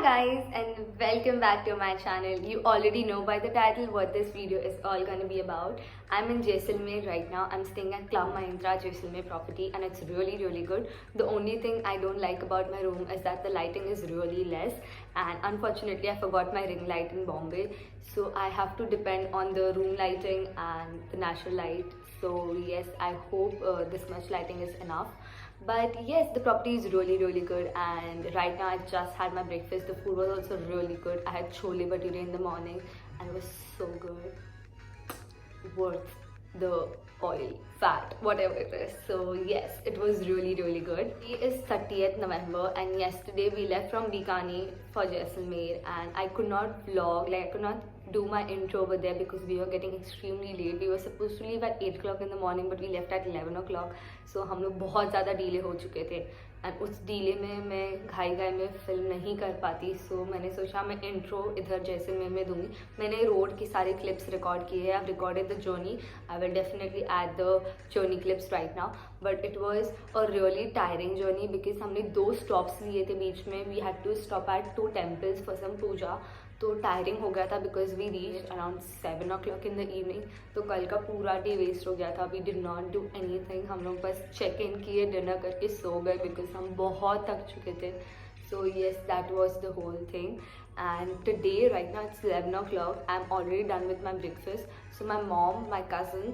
guys, and welcome back to my channel. You already know by the title what this video is all gonna be about. I'm in Jaisalmer right now. I'm staying at Club Mahindra Jaisalmer property and it's really good. The only thing I don't like about my room is that the lighting is really less, and unfortunately I forgot my ring light in Bombay, so I have to depend on the room lighting and the natural light. So yes, I hope this much lighting is enough. But yes, the property is really good, and right now I just had my breakfast. The food was also really good. I had chole bhature in the morning and it was so good, worth the oil, fat, whatever it is. So yes, it was really good. It is 30th November and yesterday we left from Bikani for Jaisalmer, and I could not vlog, like I could not do my intro over there because we were getting extremely late. We were supposed to leave at 8 o'clock in the morning but we left at 11 o'clock. So हम लोग बहुत ज़्यादा delay हो चुके थे, and उस delay में मैं घाई में फिल्म नहीं कर पाती. सो मैंने सोचा मैं इंट्रो इधर जैसलमेर में दूंगी. मैंने रोड की सारी क्लिप्स रिकॉर्ड की है. I have recorded the journey. I will definitely add the journey clips right now. But it was a really tiring journey because हमने 2 स्टॉप्स लिए थे बीच में. We had to stop at 2 temples for some puja. तो tiring हो गया था because we reach around 7 o'clock in the evening. तो कल का पूरा डे वेस्ट हो गया था. We did not do anything. हम लोग बस चेक इन किए, डिनर करके सो गए बिकॉज हम बहुत थक चुके थे. So yes, that was the whole thing. And today, right now it's 11 o'clock. I'm already done with my breakfast. So my mom, my cousin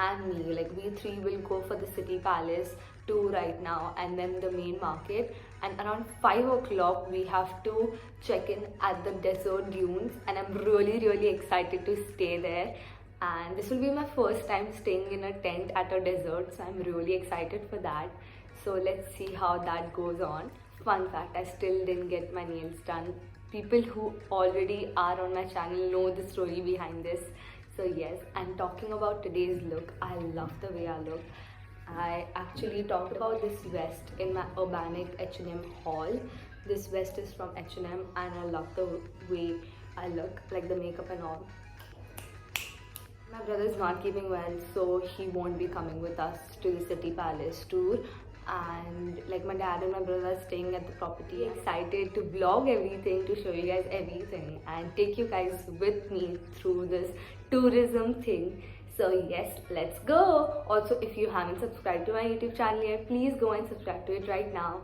and me, like we 3 will go for the city palace tour right now, and then the main market. And around 5 o'clock we have to check in at the desert dunes, and I'm really excited to stay there. And this will be my first time staying in a tent at a desert, so I'm really excited for that. So let's see how that goes on. Fun fact, I still didn't get my nails done. People who already are on my channel know the story behind this. So yes, and talking about today's look, I love the way I look. I actually talked about this vest in my Urbanic H&M haul. This vest is from H&M and I love the way I look, like the makeup and all. My brother is not keeping well, so he won't be coming with us to the City Palace tour. And like my dad and my brother are staying at the property. Excited to vlog everything, to show you guys everything and take you guys with me through this tourism thing. So yes, let's go. Also, if you haven't subscribed to my YouTube channel yet, please go and subscribe to it right now.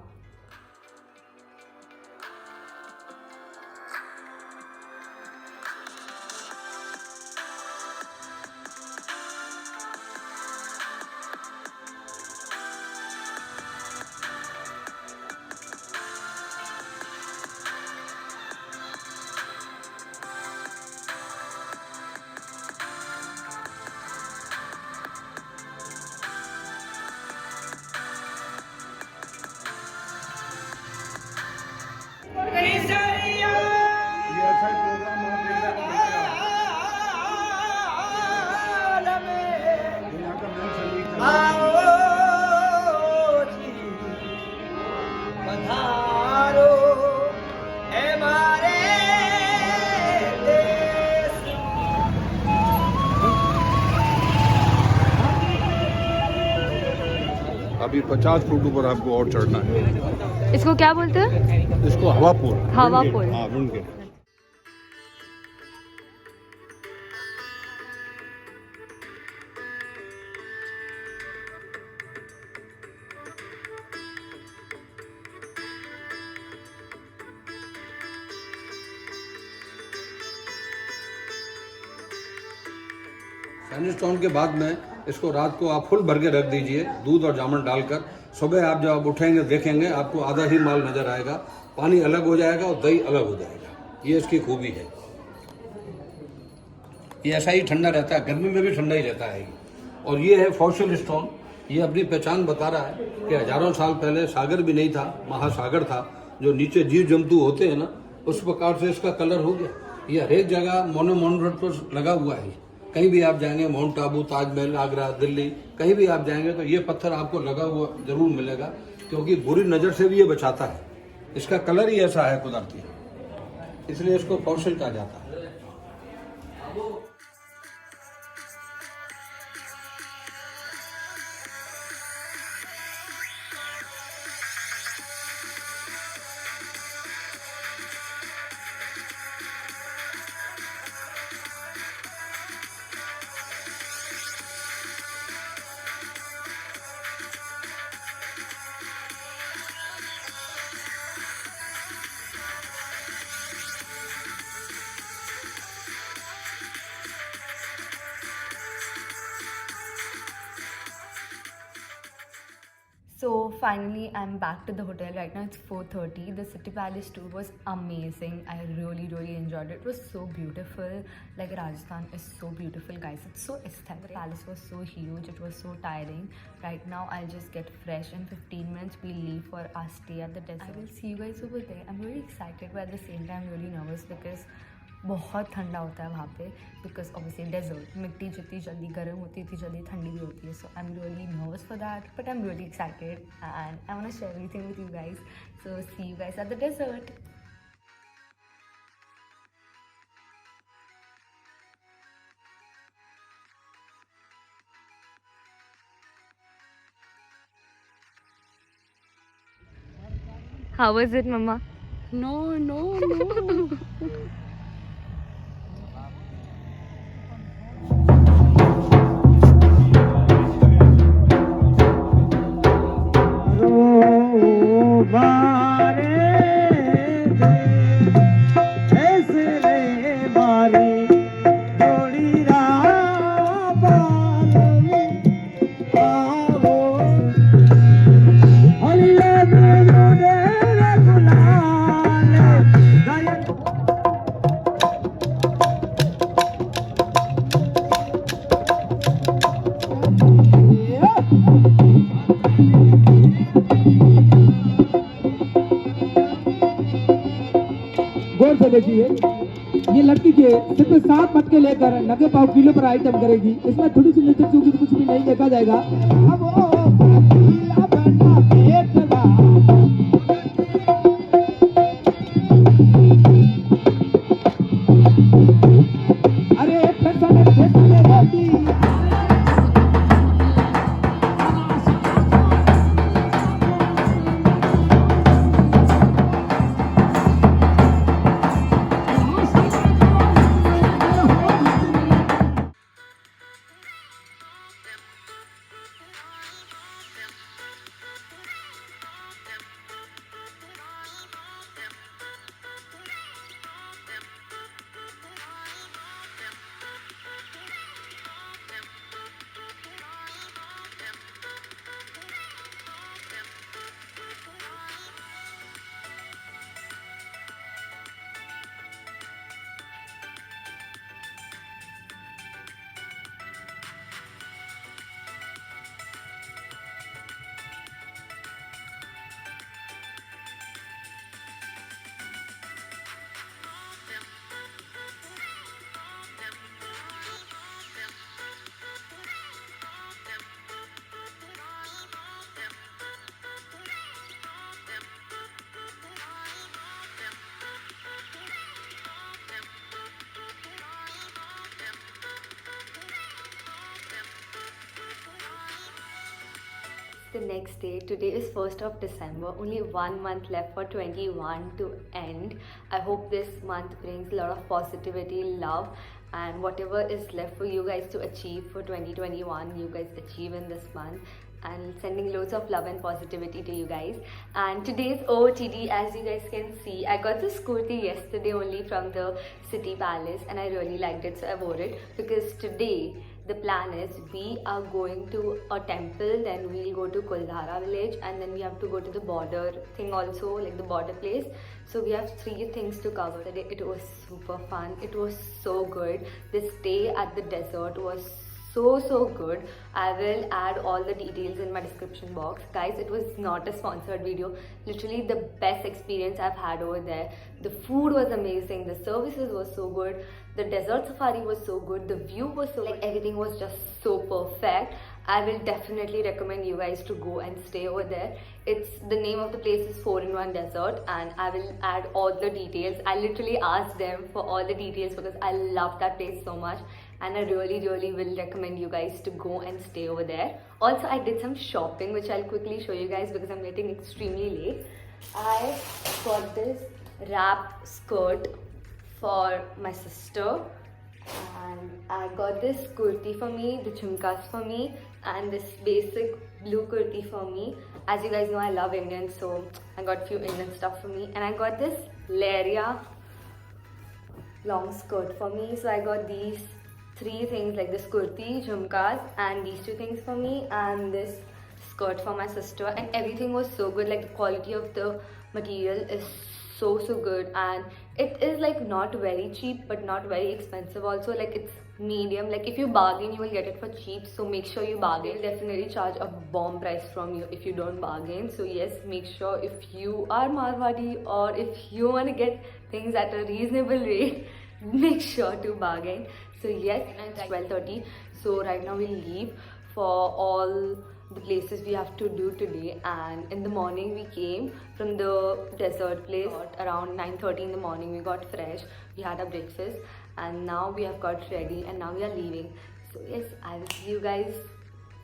अभी 50 foot ऊपर आपको और चढ़ना है. इसको क्या बोलते हैं? इसको हवा पुल. हवा पुल. हाँ, रुन के. सैंडस्टोन के बाद में इसको रात को आप फुल भर के रख दीजिए, दूध और जामुन डालकर. सुबह आप जब उठेंगे देखेंगे आपको आधा ही माल नजर आएगा. पानी अलग हो जाएगा और दही अलग हो जाएगा. ये इसकी खूबी है. ये ऐसा ही ठंडा रहता है, गर्मी में भी ठंडा ही रहता है. और ये है फॉसिल स्टोन. ये अपनी पहचान बता रहा है कि हजारों साल पहले सागर भी नहीं था, महासागर था. जो नीचे जीव जंतु होते हैं ना, उस प्रकार से इसका कलर हो गया. ये हर एक जगह मोनोमोनोरेट पर लगा हुआ है. कहीं भी आप जाएंगे, माउंट आबू, ताजमहल, आगरा, दिल्ली, कहीं भी आप जाएंगे तो ये पत्थर आपको लगा हुआ जरूर मिलेगा, क्योंकि बुरी नज़र से भी ये बचाता है. इसका कलर ही ऐसा है कुदरती, इसलिए इसको फॉसिल कहा जाता है. finally I'm back to the hotel right now. It's 4:30. The City Palace tour was amazing. I really enjoyed it. It was so beautiful. Like Rajasthan is so beautiful, guys. It's so aesthetic. The palace was so huge. It was so tiring. Right now I'll just get fresh. In 15 minutes we'll leave for our stay at the desert. I will see you guys over there. I'm really excited but at the same time really nervous because बहुत ठंडा होता है वहाँ पे because obviously desert मिट्टी जितनी जल्दी गर्म होती है उतनी जल्दी ठंडी भी होती है so I am really nervous for that but I am really excited and I want to share everything with you guys so see you guys at the desert How was it, Mama? No. गौर से देखिए, ये लड़की के सिर्फ 7 मटके लेकर 90 पाव kilo पर आइटम करेगी। इसमें थोड़ी सी मिर्च चूकी कुछ भी नहीं देखा जाएगा। अब the next day. Today is 1st of December. Only 1 month left for 21 to end. I hope this month brings a lot of positivity, love, and whatever is left for you guys to achieve for 2021, you guys achieve in this month. And sending loads of love and positivity to you guys. And today's OOTD, as you guys can see, I got this kurti yesterday only from the City Palace and I really liked it, so I wore it because today the plan is we are going to a temple, then we'll go to Kuldhara village, and then we have to go to the border thing also, like the border place. So we have 3 things to cover today. It was super fun. It was so good. The stay at the desert was so good. I will add all the details in my description box. Guys, it was not a sponsored video. Literally the best experience I've had over there. The food was amazing. The services were so good. The desert safari was so good. The view was so like everything was just so perfect. I will definitely recommend you guys to go and stay over there. It's the name of the place is 4-in-1 Desert, and I will add all the details. I literally asked them for all the details because I love that place so much, and I really will recommend you guys to go and stay over there. Also, I did some shopping which I'll quickly show you guys because I'm getting extremely late. I got this wrap skirt for my sister, and I got this kurti for me, the chumkas for me, and this basic blue kurti for me. As you guys know, I love Indian, so I got few Indian stuff for me, and I got this Leria long skirt for me. So I got these 3 things, like this kurti, jhumkas, and these 2 things for me, and this skirt for my sister, and everything was so good. Like the quality of the material is so good, and it is like not very cheap but not very expensive also. Like it's medium. Like if you bargain, you will get it for cheap, so make sure you bargain. They'll definitely charge a bomb price from you if you don't bargain. So yes, make sure if you are Marwadi or if you want to get things at a reasonable rate, make sure to bargain. So yes, it's 12:30, so right now we'll leave for all the places we have to do today. And in the morning we came from the dessert place around 9:30 in the morning. We got fresh, we had our breakfast, and now we have got ready and now we are leaving. So yes, I will see you guys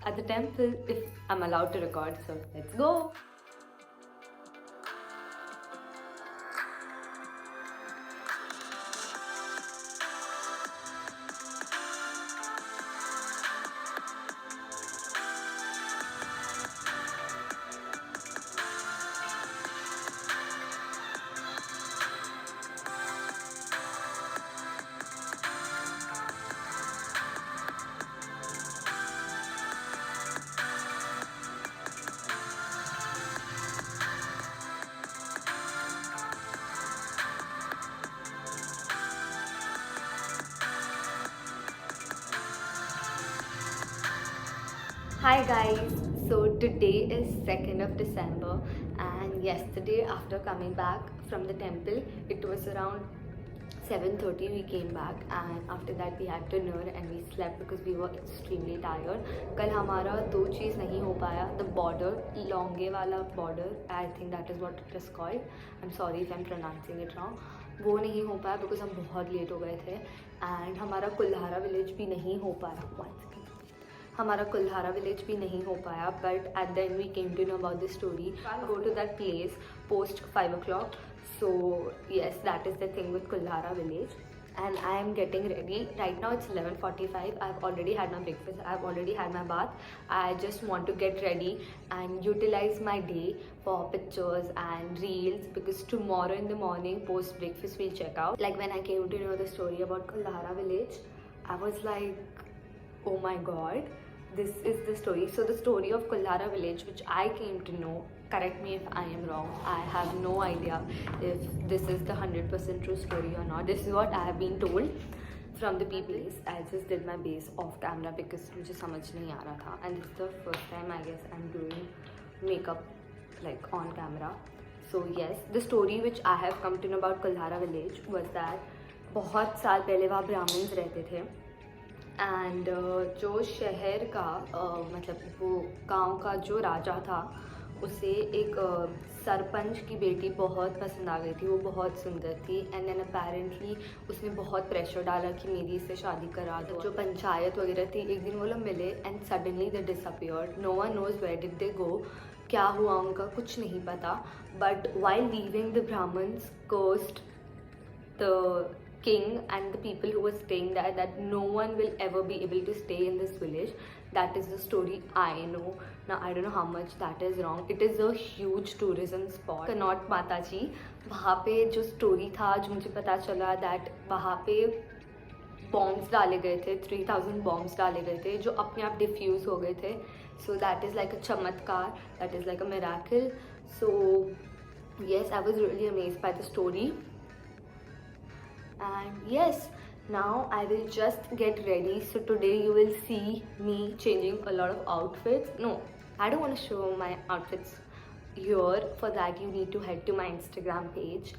at the temple if I'm allowed to record. So let's go. Hi guys, so today is 2nd of December, and yesterday after coming back from the temple, it was around 7:30 we came back, and after that we had dinner and we slept because we were extremely tired. कल हमारा दो चीज़ नहीं हो पाया. The border, लॉन्गे वाला border, I think that is what it is called. I'm sorry if I'm pronouncing it wrong. वो नहीं हो पाया because हम बहुत लेट हो गए थे, and हमारा कुल्हारा विलेज भी नहीं हो पाया. हमारा कुल्हारा विलेज भी नहीं हो पाया, but at the end we came to know about the story. I go to that place post 5 o'clock. So yes, that is the thing with Kuldhara village, and I am getting ready. Right now it's 11:45. I've already had my breakfast, I've already had my bath. I just want to get ready and utilize my day for pictures and reels, because tomorrow in the morning post breakfast we'll check out. Like when I came to know the story about Kuldhara village, I was like, oh my god, this is the story. So the story of Kuldhara village, which I came to know, correct me if I am wrong, I have no idea if this is the 100% true story or not. This is what I have been told from the people. I just did my base off camera because मुझे समझ नहीं आ रहा था, and this is the first time I guess I'm doing makeup like on camera. So yes, the story which I have come to know about Kuldhara village was that बहुत साल पहले वहाँ Brahmins रहते थे, एंड जो शहर का मतलब वो गांव का जो राजा था, उसे एक सरपंच की बेटी बहुत पसंद आ गई थी. वो बहुत सुंदर थी, एंड देन अपेरेंटली उसने बहुत प्रेशर डाला कि मेरी इससे शादी करा दो. जो पंचायत वगैरह थी, एक दिन वो लोग मिले and suddenly they disappeared. No one knows where did they go. क्या हुआ उनका कुछ नहीं पता. But while leaving the Brahmins cursed the king and the people who were staying there that no one will ever be able to stay in this village. That is the story I know. Now I don't know how much that is wrong. It is a huge tourism spot. Connaught माताजी, वहाँ पे जो story था, जो मुझे पता चला, that वहाँ पे बॉम्ब्स डाले गए थे. 3000 बॉम्ब्स डाले गए थे जो अपने आप डिफ्यूज़ हो गए थे. So that is like a चमत्कार, that is like a miracle. So yes, I was really amazed by the story. And yes, now I will just get ready. So today you will see me changing a lot of outfits. No, I don't want to show my outfits here. For that you need to head to my Instagram page,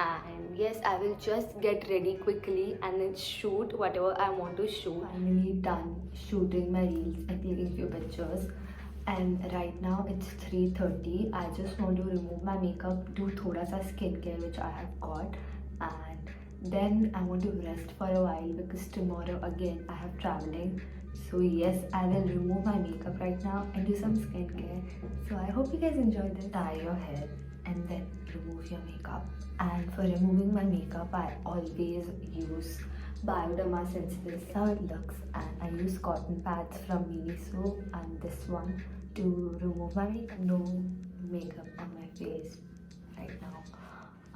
and yes, I will just get ready quickly and then shoot whatever I want to shoot. Finally done shooting my reels and taking few pictures, and right now it's 3:30. I just want to remove my makeup, do thoda sa skincare which I have got, and then I want to rest for a while because tomorrow again I have traveling. So yes, I will remove my makeup right now and do some skincare. So I hope you guys enjoyed this. Tie your hair and then remove your makeup. And for removing my makeup, I always use Bioderma Sensitive. This is how it looks, and I use cotton pads from Miniso and this one to remove my makeup. No makeup on my face right now.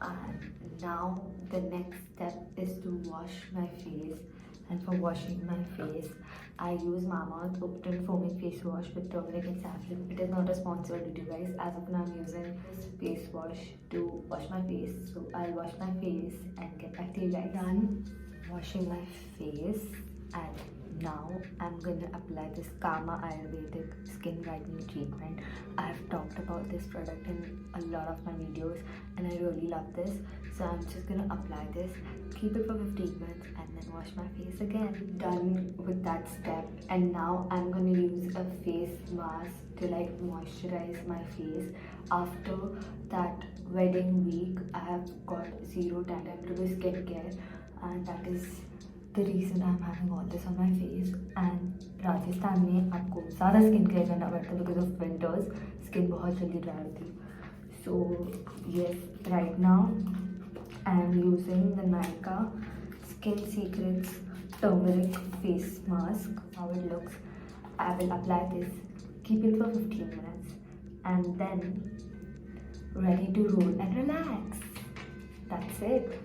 And now the next step is to wash my face And for washing my face, I use Mamaearth Oakton Foaming Face Wash with turmeric and saffron. It is not a sponsored video, guys. As of now, I'm using this face wash to wash my face. So I'll wash my face and get back to you guys. Done washing my face, and now I'm gonna apply this Kama Ayurvedic skin brightening treatment. I've talked about this product in a lot of my videos and I really love this. So I'm just gonna apply this, keep it for 15 minutes and then wash my face again. Done with that step, and now I'm gonna use a face mask to like moisturize my face. After that wedding week, I have got zero time to do skincare, and that is the reason I'm having all this on my face. And Rajasthan में आपको ज़्यादा skin care करना पड़ता है because of winters, skin बहुत जल्दी dry होती है. So yes, right now I am using the Nykaa Skin Secrets Turmeric Face Mask. How it looks. I will apply this, keep it for 15 minutes, and then ready to roll and relax. That's it.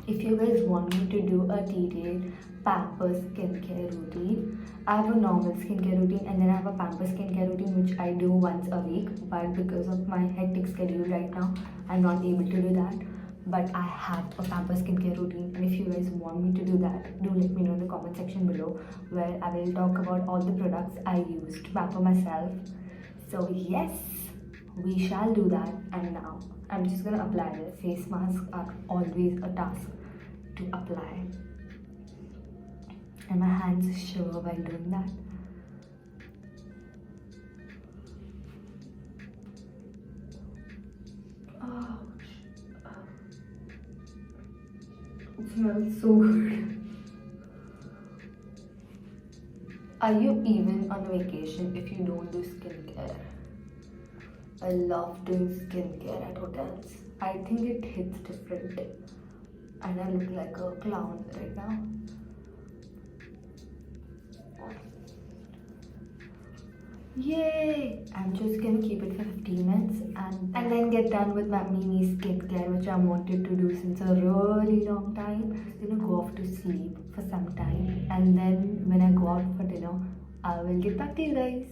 If you guys want me to do a detailed Pampers skincare routine, I have a normal skincare routine and then I have a Pampers skincare routine which I do once a week, but because of my hectic schedule right now, I'm not able to do that. But I have a Pampers skincare routine, and if you guys want me to do that, do let me know in the comment section below, where I will talk about all the products I use to pamper myself. So yes, we shall do that. And now I'm just gonna apply this. Face masks are always a task to apply, and my hands shiver while doing that. It smells so good. Are you even on vacation if you don't do skincare? I love doing skincare at hotels. I think it hits different. And I look like a clown right now. Yay! I'm just gonna keep it for 15 minutes and then get done with my mini skincare, which I wanted to do since a really long time. I'm just gonna go off to sleep for some time, and then when I go out for dinner, I will get back to you guys.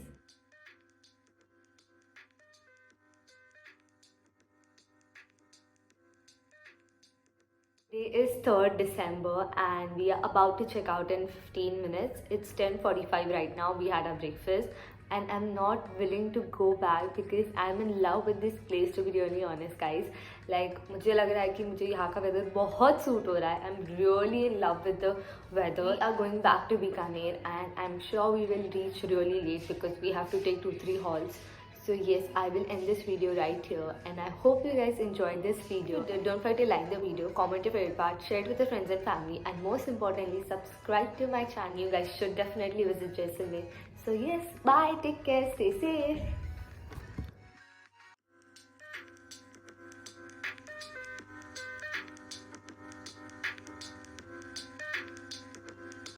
Today is 3rd December and we are about to check out in 15 minutes. It's 10:45 right now. We had our breakfast and I'm not willing to go back because I'm in love with this place, to be really honest guys. Like मुझे लग रहा है कि मुझे यहाँ का weather बहुत suit हो रहा है. I'm really in love with the weather. We are going back to Bikaner and I'm sure we will reach really late because we have to take 2-3 halls. So yes, I will end this video right here, and I hope you guys enjoyed this video. Don't forget to like the video, comment your favorite part, share it with your friends and family, and most importantly, subscribe to my channel. You guys should definitely visit Jaisalmer. So yes, bye, take care, stay safe.